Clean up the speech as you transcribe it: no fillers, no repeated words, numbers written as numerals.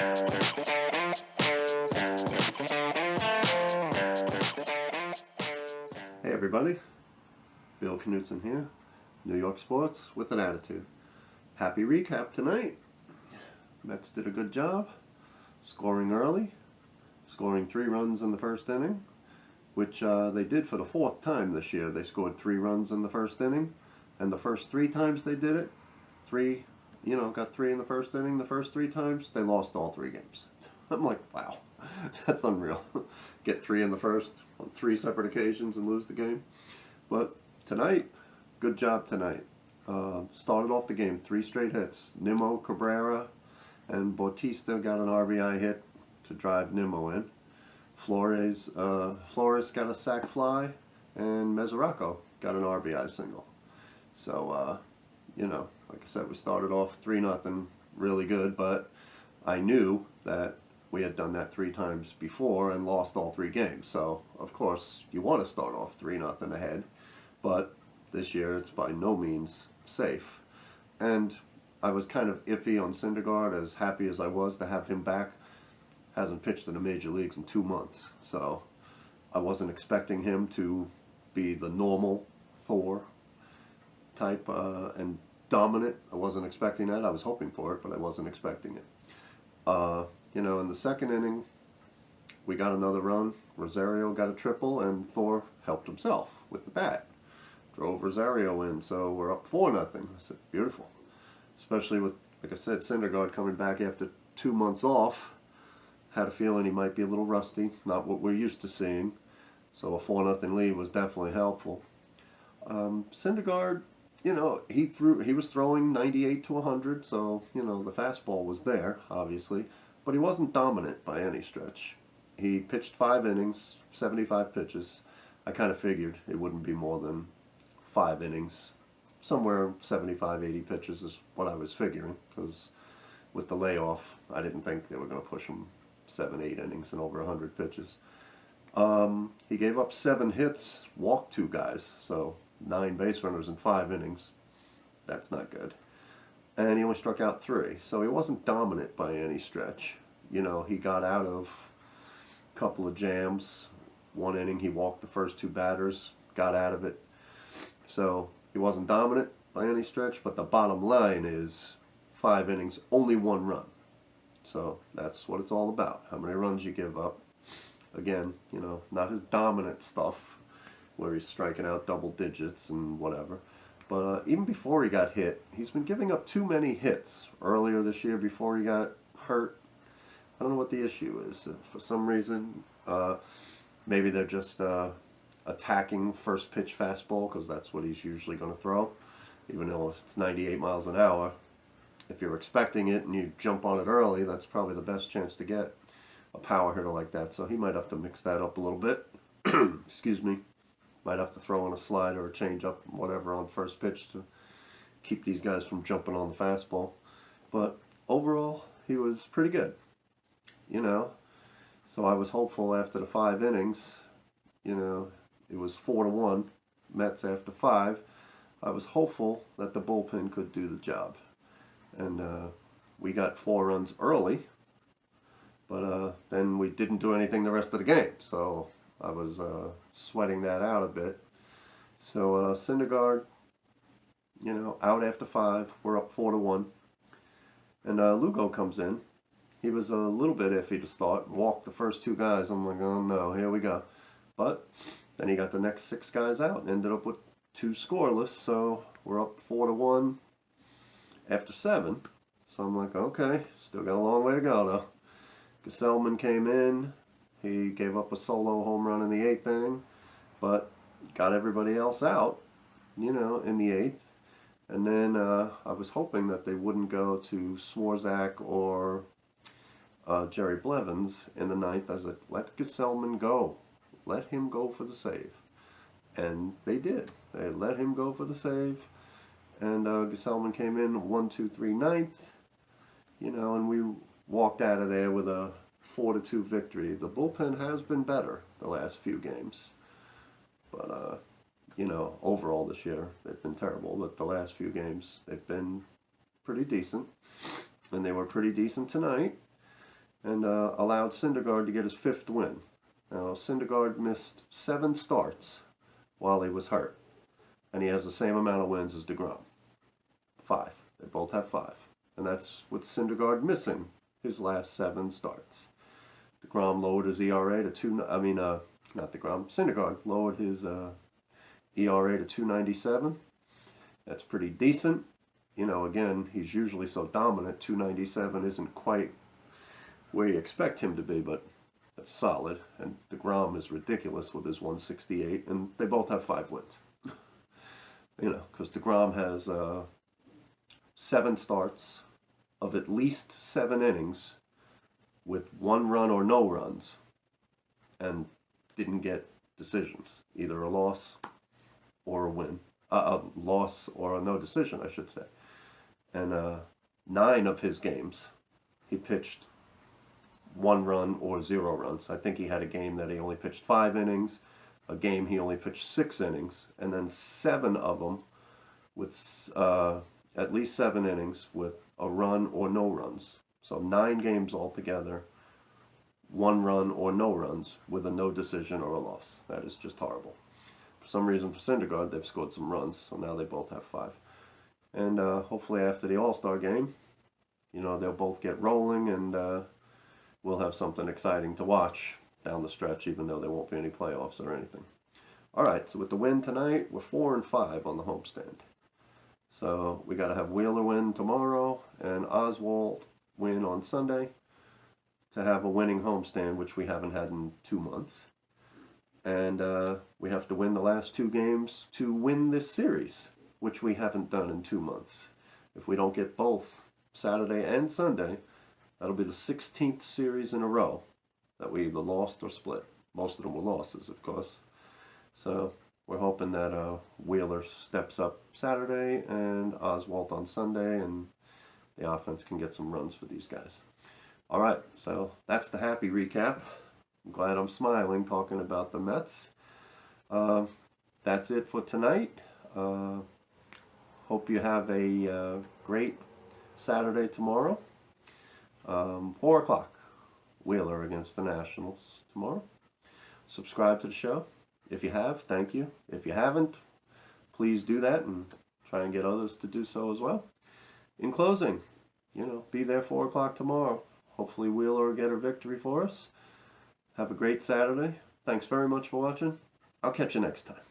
Hey everybody, Bill Knutson here, New York Sports with an Attitude. Happy recap tonight. Mets did a good job, scoring early, scoring 3 runs in the first inning, which they did for the 4th time this year. They scored 3 runs in the first inning, and the first 3 times they did it, got 3 in the first inning. The first 3 times, they lost all 3 games. I'm like, wow, that's unreal. Get 3 in the first on 3 separate occasions and lose the game. But tonight, good job tonight. Started off the game, 3 straight hits. Nimmo, Cabrera, and Bautista got an RBI hit to drive Nimmo in. Flores got a sac fly, and Mesoraco got an RBI single. So, like I said, we started off 3-0, really good, but I knew that we had done that 3 times before and lost all 3 games. So, of course, you want to start off 3-0 ahead, but this year it's by no means safe. And I was kind of iffy on Syndergaard, as happy as I was to have him back. Hasn't pitched in the major leagues in 2 months, so I wasn't expecting him to be the normal Thor type and dominant. I wasn't expecting that. I was hoping for it, but I wasn't expecting it. In the second inning, we got another run. Rosario got a triple, and Thor helped himself with the bat. Drove Rosario in, so we're up 4-0. I said, beautiful. Especially with, like I said, Syndergaard coming back after 2 months off. Had a feeling he might be a little rusty, not what we're used to seeing. So a 4-0 lead was definitely helpful. Syndergaard, he was throwing 98 to 100, so, the fastball was there, obviously. But he wasn't dominant by any stretch. He pitched 5 innings, 75 pitches. I kind of figured it wouldn't be more than 5 innings. Somewhere 75, 80 pitches is what I was figuring, because with the layoff, I didn't think they were going to push him 7, 8 innings and over 100 pitches. He gave up 7 hits, walked 2 guys, so 9 base runners in 5 innings. That's not good. And he only struck out 3, so he wasn't dominant by any stretch. He got out of a couple of jams. 1 inning, he walked the first 2 batters, got out of it. So he wasn't dominant by any stretch, but the bottom line is 5 innings, only 1 run. So that's what it's all about, how many runs you give up. Again, not his dominant stuff, where he's striking out double digits and whatever. But even before he got hit, he's been giving up too many hits. Earlier this year, before he got hurt, I don't know what the issue is. For some reason, maybe they're just attacking first pitch fastball, because that's what he's usually going to throw. Even though if it's 98 miles an hour, if you're expecting it and you jump on it early, that's probably the best chance to get a power hitter like that. So he might have to mix that up a little bit. Excuse me. Might have to throw in a slider or a changeup, whatever, on first pitch to keep these guys from jumping on the fastball. But overall, he was pretty good. So I was hopeful after the 5 innings. It was 4-1 Mets after 5. I was hopeful that the bullpen could do the job. And we got 4 runs early, but then we didn't do anything the rest of the game. So I was sweating that out a bit. So Syndergaard, out after 5. We're up 4-1. And Lugo comes in. He was a little bit iffy to start. Walked the first 2 guys. I'm like, oh no, here we go. But then he got the next 6 guys out and ended up with 2 scoreless. So we're up 4-1 after 7. So I'm like, okay, still got a long way to go though. Gesellman came in. He gave up a solo home run in the 8th inning, but got everybody else out, in the 8th. And then I was hoping that they wouldn't go to Swarzak or Jerry Blevins in the 9th. I was like, let Gesellman go. Let him go for the save. And they did. They let him go for the save. And Gesellman came in 1-2-3 9th, and we walked out of there with a 4-2 victory. The bullpen has been better the last few games. But, overall this year, they've been terrible. But the last few games, they've been pretty decent. And they were pretty decent tonight. and allowed Syndergaard to get his 5th win. Now, Syndergaard missed 7 starts while he was hurt, and he has the same amount of wins as DeGrom. 5. They both have 5. And that's with Syndergaard missing his last 7 starts. DeGrom lowered his ERA to Syndergaard lowered his ERA to 2.97. That's pretty decent. You know, again, he's usually so dominant. 2.97 isn't quite where you expect him to be, but that's solid. And DeGrom is ridiculous with his 1.68, and they both have 5 wins. You know, because DeGrom has 7 starts of at least 7 innings with 1 run or no runs, and didn't get decisions, either a loss or a win, a loss or a no decision, I should say. And 9 of his games, he pitched 1 run or 0 runs. I think he had a game that he only pitched 5 innings, a game he only pitched 6 innings, and then 7 of them with at least 7 innings with a run or no runs. So 9 games altogether, 1 run or no runs with a no decision or a loss. That is just horrible. For some reason, for Syndergaard, they've scored some runs, so now they both have 5. And hopefully after the All-Star game, you know, they'll both get rolling, and we'll have something exciting to watch down the stretch, even though there won't be any playoffs or anything. All right, so with the win tonight, we're 4-5 on the homestand. So we got to have Wheeler win tomorrow and Oswalt win on Sunday to have a winning homestand, which we haven't had in 2 months. And we have to win the last 2 games to win this series, which we haven't done in 2 months. If we don't get both Saturday and Sunday, that'll be the 16th series in a row that we either lost or split. Most of them were losses, of course. So we're hoping that Wheeler steps up Saturday and Oswalt on Sunday, and the offense can get some runs for these guys. All right, so that's the happy recap. I'm glad I'm smiling talking about the Mets. That's it for tonight. Hope you have a great Saturday tomorrow. 4 o'clock, Wheeler against the Nationals tomorrow. Subscribe to the show. If you have, thank you. If you haven't, please do that and try and get others to do so as well. In closing, you know, be there 4 o'clock tomorrow. Hopefully Wheeler will get a victory for us. Have a great Saturday. Thanks very much for watching. I'll catch you next time.